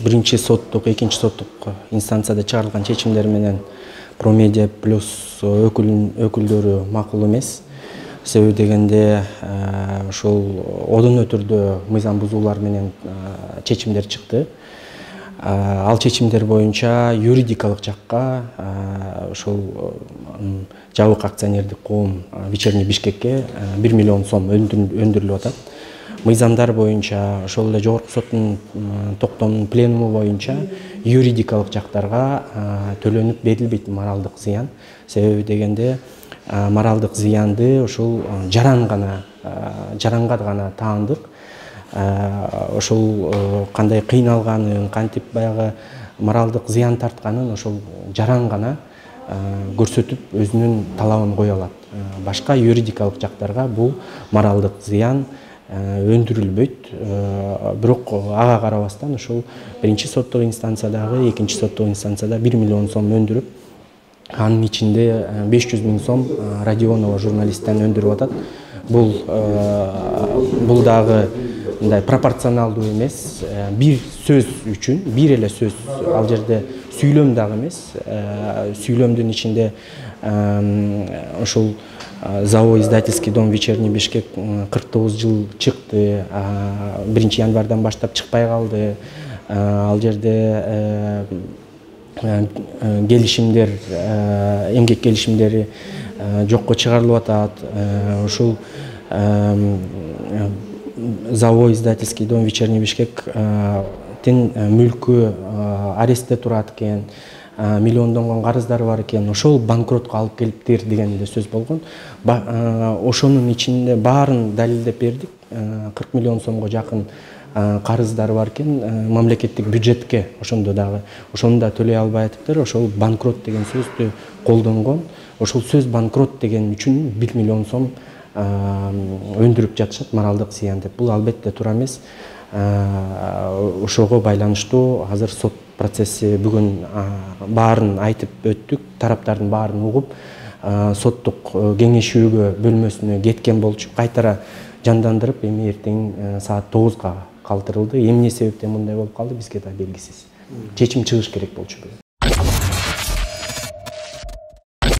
биринчи соттук, экинчи соттук инстанцияда чыгарылган чечимдер менен Промедиа плюс өкүлдөрү макул эмес. Себеби дегенде ошол одон өтүрдө мыйзам бузуулар менен чечимдер чыкты. Ал чечимдер боюнча юридикалык жакка ошол жабык акционердик коом Вечерний Бишкекке 1 миллион сом өндүрүлүп атат. Мыйзамдар боюнча ошол эле жогорку соттун токтомунун пленуму боюнча юридикалык жактарга төлөнүп берилбейт моралдык зыян. Себеби дегенде моралдык зыянды ошол жаранга гана таандык. Ошол кандай кыйналганын, кантип баягы моралдык зыян тартканын ошол жаран гана көрсөтүп өзүнүн талабын кое алат. Башка юридикалык жактарга бул моралдык зыян өндүрүлбөйт. Бирок ага карабастан ошол биринчи соттук инстанциядагы, экинчи соттук инстанцияда 1 миллион сом өндүрүп, анын ичинде 500 000 сом Радионова журналисттен өндүрүп атат. Бул дагы мындай пропорционалдуу эмес. Бир сөз үчүн, бир эле сөз, ал жерде сүйлөм дагы эмес. Сүйлөмдүн ичинде ошол Завой издательский дом Вечерний Бишкек 49 жыл чыкты. 1 январдан баштап чыкпай калды. Ал жерде келишимдер, эмгек келишимдери жокко чыгарылып атат. Ушул Завой издательский дом Вечерний Бишкек мүлкү арестте турат экен, миллиондонгон карыздары бар экен, ошол банкротко алып келиптир деген да сөз болгон. Ошонун ичинде баарын далилдеп бердик. 40 миллион сомго жакын карыздары бар экен мамлекеттик бюджетке. Ошону да төлөй албай атыптыр. Ошол банкрот деген сөздү колдонгон. Ошол сөз банкрот деген үчүн 1 миллион сом өндүрүп жатышат моралдык зыян деп. Бул албетте туура эмес. Ошого байланыштуу азыр сот процесси бүгүн баарын айтып өттүк. Тараптардын баарын угуп, соттук кеңешүүгө бөлмөсүнө кеткен болчу. Кайтара жандандырып, эми эртең саат 9-га калтырылды. Эмне себептен мындай болуп калды бизге да белгисиз. Чечим чыгыш керек болчу.